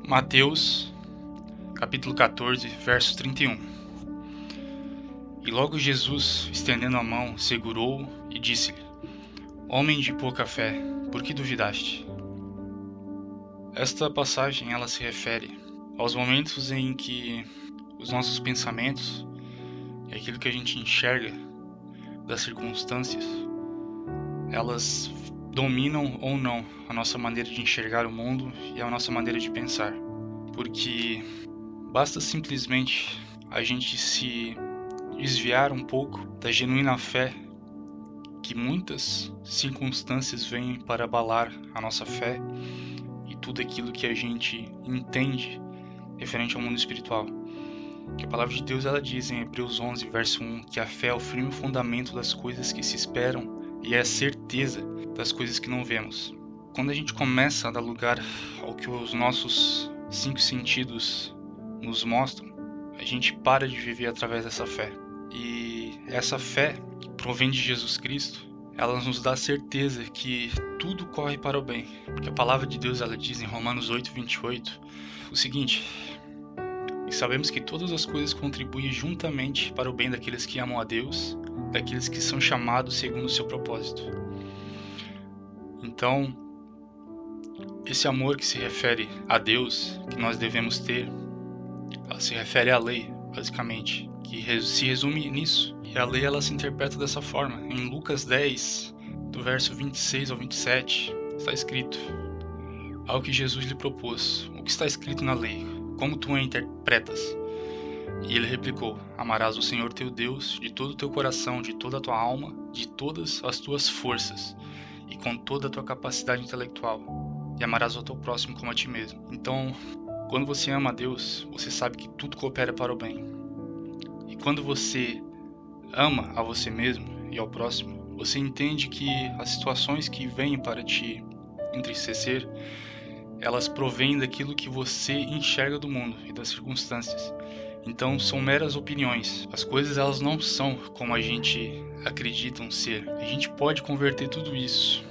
Mateus, capítulo 14, verso 31. E logo Jesus, estendendo a mão, segurou-o e disse-lhe: Homem de pouca fé, por que duvidaste? Esta passagem ela se refere aos momentos em que os nossos pensamentos e aquilo que a gente enxerga das circunstâncias, elas dominam ou não a nossa maneira de enxergar o mundo e a nossa maneira de pensar. Porque basta simplesmente a gente se desviar um pouco da genuína fé, que muitas circunstâncias vêm para abalar a nossa fé e tudo aquilo que a gente entende referente ao mundo espiritual. Que a palavra de Deus ela diz em Hebreus 11, verso 1, que a fé é o firme fundamento das coisas que se esperam e é a certeza das coisas que não vemos. Quando a gente começa a dar lugar ao que os nossos 5 sentidos nos mostram, a gente para de viver através dessa fé. E essa fé que provém de Jesus Cristo, ela nos dá certeza que tudo corre para o bem. Porque a palavra de Deus ela diz em Romanos 8, 28 o seguinte: E sabemos que todas as coisas contribuem juntamente para o bem daqueles que amam a Deus, daqueles que são chamados segundo o seu propósito. Então, esse amor que se refere a Deus, que nós devemos ter, ela se refere à lei, basicamente, que se resume nisso. E a lei ela se interpreta dessa forma. Em Lucas 10, do verso 26 ao 27, está escrito ao que Jesus lhe propôs: O que está escrito na lei? Como tu a interpretas? E ele replicou: Amarás o Senhor teu Deus de todo o teu coração, de toda a tua alma, de todas as tuas forças e com toda a tua capacidade intelectual. E amarás ao teu próximo como a ti mesmo. Então, quando você ama a Deus, você sabe que tudo coopera para o bem. E quando você ama a você mesmo e ao próximo, você entende que as situações que vêm para te entristecer, elas provêm daquilo que você enxerga do mundo e das circunstâncias. Então são meras opiniões. As coisas elas não são como a gente acredita ser. A gente pode converter tudo isso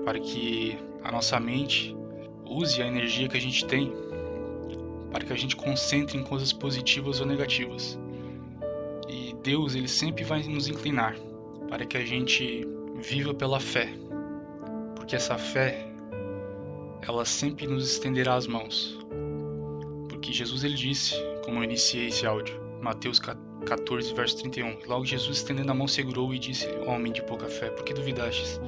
para que a nossa mente use a energia que a gente tem para que a gente concentre em coisas positivas ou negativas. E Deus ele sempre vai nos inclinar para que a gente viva pela fé, porque essa fé ela sempre nos estenderá as mãos. Porque Jesus ele disse, como eu iniciei esse áudio, Mateus 14, verso 31, logo Jesus estendendo a mão segurou e disse: Homem de pouca fé, por que duvidastes?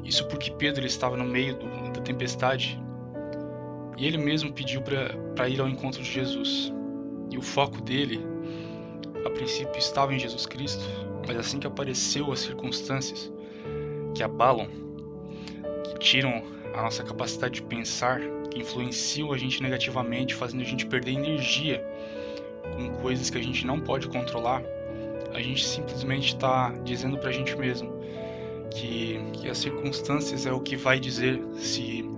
Isso porque Pedro ele estava no meio da tempestade e ele mesmo pediu para ir ao encontro de Jesus. E o foco dele, a princípio, estava em Jesus Cristo, mas assim que apareceu as circunstâncias que abalam, que tiram a nossa capacidade de pensar, que influenciam a gente negativamente, fazendo a gente perder energia com coisas que a gente não pode controlar, a gente simplesmente está dizendo para a gente mesmo que as circunstâncias é o que vai dizer se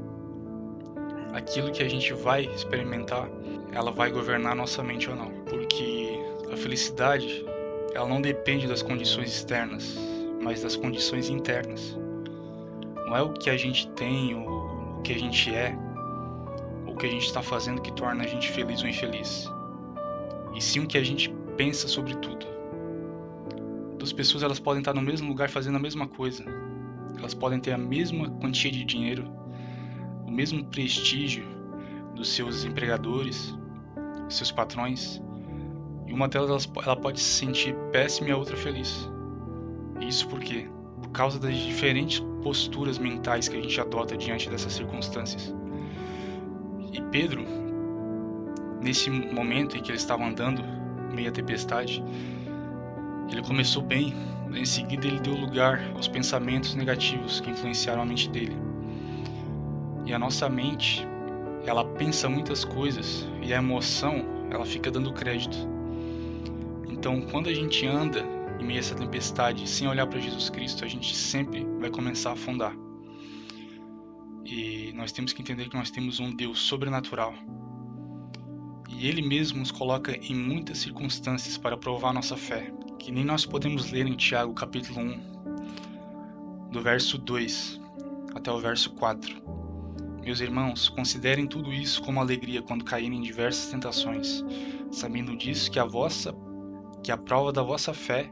aquilo que a gente vai experimentar, ela vai governar a nossa mente ou não. Porque a felicidade, ela não depende das condições externas, mas das condições internas. Não é o que a gente tem, ou o que a gente é, ou o que a gente está fazendo que torna a gente feliz ou infeliz. E sim o que a gente pensa sobre tudo. Duas pessoas elas podem estar no mesmo lugar fazendo a mesma coisa. Elas podem ter a mesma quantia de dinheiro, o mesmo prestígio dos seus empregadores, seus patrões. E uma delas ela pode se sentir péssima e a outra feliz. E isso por quê? Por causa das diferentes posturas mentais que a gente adota diante dessas circunstâncias. E Pedro, nesse momento em que ele estava andando meio à tempestade, ele começou bem, mas em seguida ele deu lugar aos pensamentos negativos que influenciaram a mente dele. E a nossa mente, ela pensa muitas coisas e a emoção, ela fica dando crédito. Então, quando a gente anda em meio a essa tempestade sem olhar para Jesus Cristo, a gente sempre vai começar a afundar. E nós temos que entender que nós temos um Deus sobrenatural. E Ele mesmo nos coloca em muitas circunstâncias para provar nossa fé, que nem nós podemos ler em Tiago capítulo 1, do verso 2 até o verso 4. Meus irmãos, considerem tudo isso como alegria quando caírem em diversas tentações, sabendo disso que a prova da vossa fé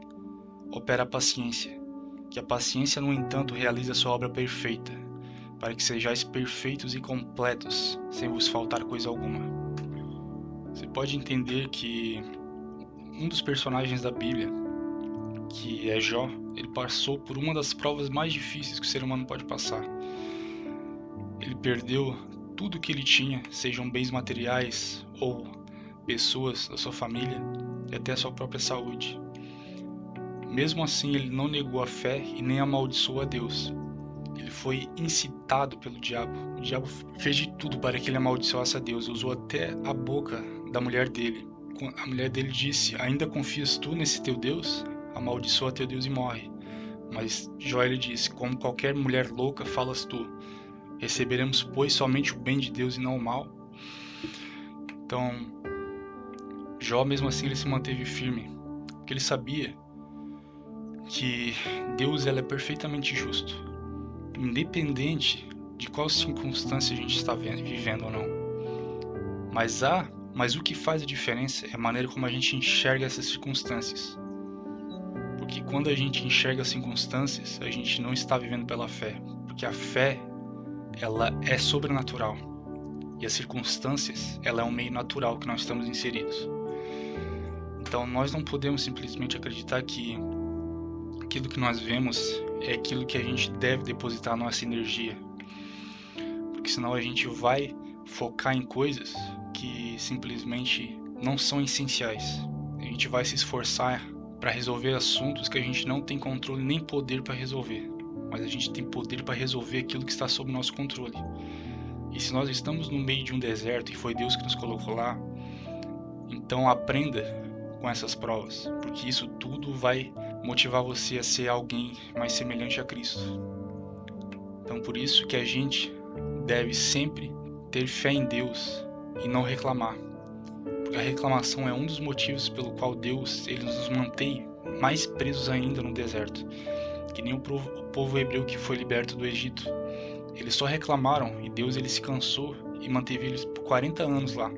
opera a paciência, que a paciência, no entanto, realiza sua obra perfeita, para que sejais perfeitos e completos, sem vos faltar coisa alguma. Você pode entender que um dos personagens da Bíblia, que é Jó, ele passou por uma das provas mais difíceis que o ser humano pode passar. Ele perdeu tudo que ele tinha, sejam bens materiais ou pessoas da sua família e até a sua própria saúde. Mesmo assim, ele não negou a fé e nem amaldiçoou a Deus. Ele foi incitado pelo diabo. O diabo fez de tudo para que ele amaldiçoasse a Deus. Usou até a boca da mulher dele. A mulher dele disse: ainda confias tu nesse teu Deus? Amaldiçoa teu Deus e morre. Mas Jó ele disse: como qualquer mulher louca falas tu. Receberemos, pois, somente o bem de Deus e não o mal? Então, Jó, mesmo assim, ele se manteve firme, porque ele sabia que Deus é perfeitamente justo, independente de qual circunstância a gente está vivendo ou não. Mas o que faz a diferença é a maneira como a gente enxerga essas circunstâncias. Porque quando a gente enxerga as circunstâncias, a gente não está vivendo pela fé, porque a fé, ela é sobrenatural, e as circunstâncias, ela é um meio natural que nós estamos inseridos. Então nós não podemos simplesmente acreditar que aquilo que nós vemos é aquilo que a gente deve depositar a nossa energia, porque senão a gente vai focar em coisas que simplesmente não são essenciais. A gente vai se esforçar para resolver assuntos que a gente não tem controle nem poder para resolver, mas a gente tem poder para resolver aquilo que está sob nosso controle. E se nós estamos no meio de um deserto e foi Deus que nos colocou lá, então aprenda com essas provas, porque isso tudo vai motivar você a ser alguém mais semelhante a Cristo. Então por isso que a gente deve sempre ter fé em Deus e não reclamar, porque a reclamação é um dos motivos pelo qual Deus ele nos mantém mais presos ainda no deserto, que nem o povo hebreu que foi liberto do Egito. Eles só reclamaram e Deus ele se cansou e manteve eles por 40 anos lá.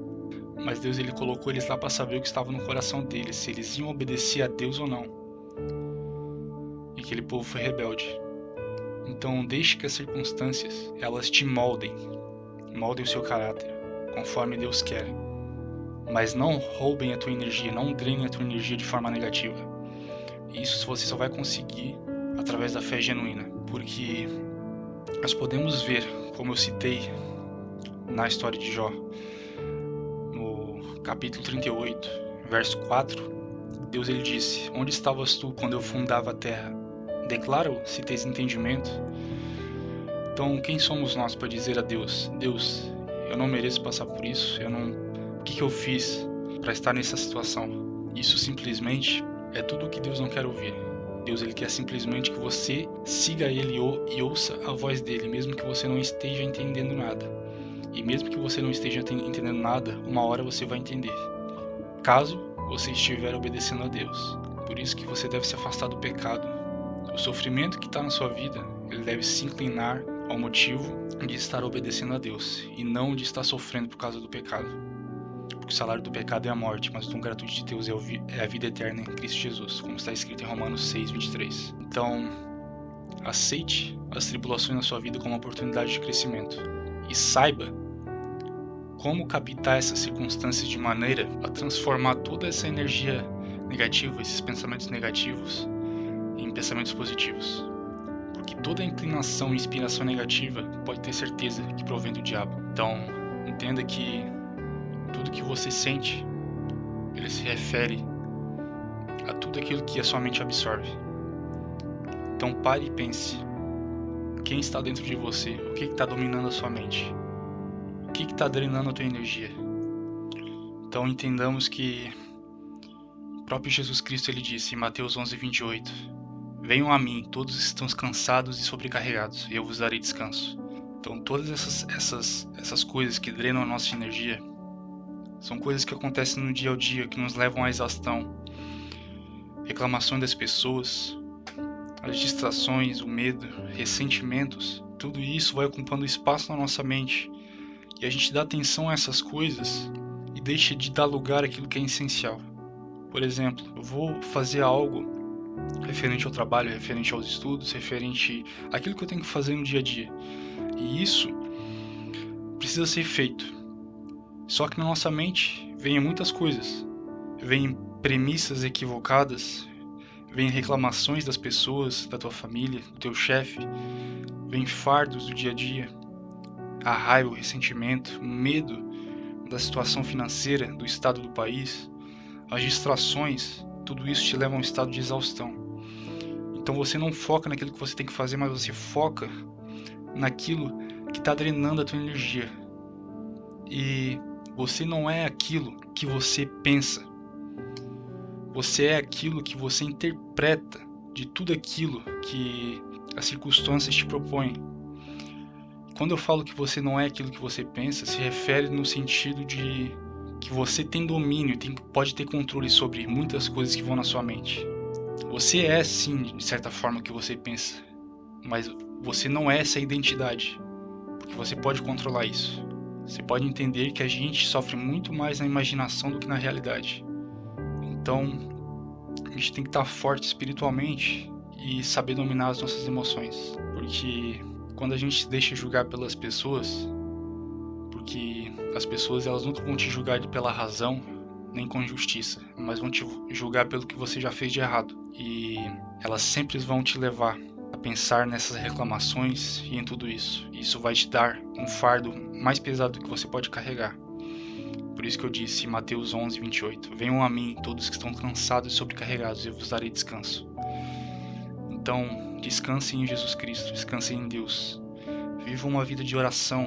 Mas Deus ele colocou eles lá para saber o que estava no coração deles, se eles iam obedecer a Deus ou não. E aquele povo foi rebelde. Então deixe que as circunstâncias elas te moldem o seu caráter, conforme Deus quer. Mas não roubem a tua energia, não drenem a tua energia de forma negativa. Isso você só vai conseguir através da fé genuína, porque nós podemos ver, como eu citei na história de Jó, no capítulo 38, verso 4, Deus ele disse: onde estavas tu quando eu fundava a terra? Declara-o, se tens entendimento. Então, quem somos nós para dizer a Deus: Deus, eu não mereço passar por isso, o que eu fiz para estar nessa situação? Isso simplesmente é tudo o que Deus não quer ouvir. Deus ele quer simplesmente que você siga ele e ouça a voz dele, mesmo que você não esteja entendendo nada. E mesmo que você não esteja entendendo nada, uma hora você vai entender, caso você estiver obedecendo a Deus. Por isso que você deve se afastar do pecado. O sofrimento que está na sua vida, ele deve se inclinar ao motivo de estar obedecendo a Deus e não de estar sofrendo por causa do pecado. Porque o salário do pecado é a morte, mas o dom gratuito de Deus é a vida eterna em Cristo Jesus, como está escrito em Romanos 6:23. Então, aceite as tribulações na sua vida como uma oportunidade de crescimento e saiba como captar essas circunstâncias de maneira a transformar toda essa energia negativa, esses pensamentos negativos, em pensamentos positivos. Porque toda inclinação e inspiração negativa pode ter certeza que provém do diabo. Então, entenda que tudo que você sente, ele se refere a tudo aquilo que a sua mente absorve. Então pare e pense. Quem está dentro de você? O que está dominando a sua mente? O que está drenando a tua energia? Então entendamos que o próprio Jesus Cristo ele disse em Mateus 11:28: venham a mim, todos estão cansados e sobrecarregados, e eu vos darei descanso. Então todas essas coisas que drenam a nossa energia são coisas que acontecem no dia a dia, que nos levam à exaustão. Reclamações das pessoas, as distrações, o medo, ressentimentos, tudo isso vai ocupando espaço na nossa mente e a gente dá atenção a essas coisas e deixa de dar lugar àquilo que é essencial. Por exemplo, eu vou fazer algo referente ao trabalho, referente aos estudos, referente àquilo que eu tenho que fazer no dia a dia. E isso precisa ser feito. Só que na nossa mente vem muitas coisas. Vem premissas equivocadas, vem reclamações das pessoas, da tua família, do teu chefe, vem fardos do dia a dia, a raiva, o ressentimento, o medo da situação financeira, do estado do país, as distrações, tudo isso te leva a um estado de exaustão. Então você não foca naquilo que você tem que fazer, mas você foca naquilo que está drenando a tua energia. E você não é aquilo que você pensa. Você é aquilo que você interpreta de tudo aquilo que as circunstâncias te propõem. Quando eu falo que você não é aquilo que você pensa, se refere no sentido de que você tem domínio, pode ter controle sobre muitas coisas que vão na sua mente. Você é sim, de certa forma, o que você pensa, mas você não é essa identidade, porque você pode controlar isso. Você pode entender que a gente sofre muito mais na imaginação do que na realidade. Então, a gente tem que estar forte espiritualmente e saber dominar as nossas emoções. Porque quando a gente se deixa julgar pelas pessoas, porque as pessoas elas nunca vão te julgar pela razão, nem com justiça, mas vão te julgar pelo que você já fez de errado. E elas sempre vão te levar a pensar nessas reclamações e em tudo isso. Isso vai te dar um fardo mais pesado do que você pode carregar. Por isso que eu disse em Mateus 11:28, venham a mim todos que estão cansados e sobrecarregados, e eu vos darei descanso. Então, descansem em Jesus Cristo, descansem em Deus. Vivam uma vida de oração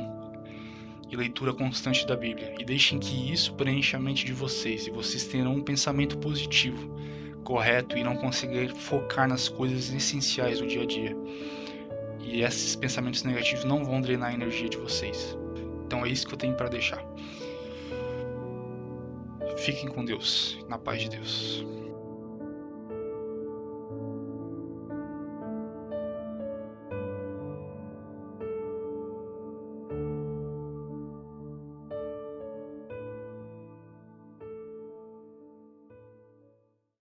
e leitura constante da Bíblia, e deixem que isso preencha a mente de vocês, e vocês terão um pensamento positivo, correto, e não conseguir focar nas coisas essenciais do dia a dia. E esses pensamentos negativos não vão drenar a energia de vocês. Então é isso que eu tenho para deixar. Fiquem com Deus, na paz de Deus.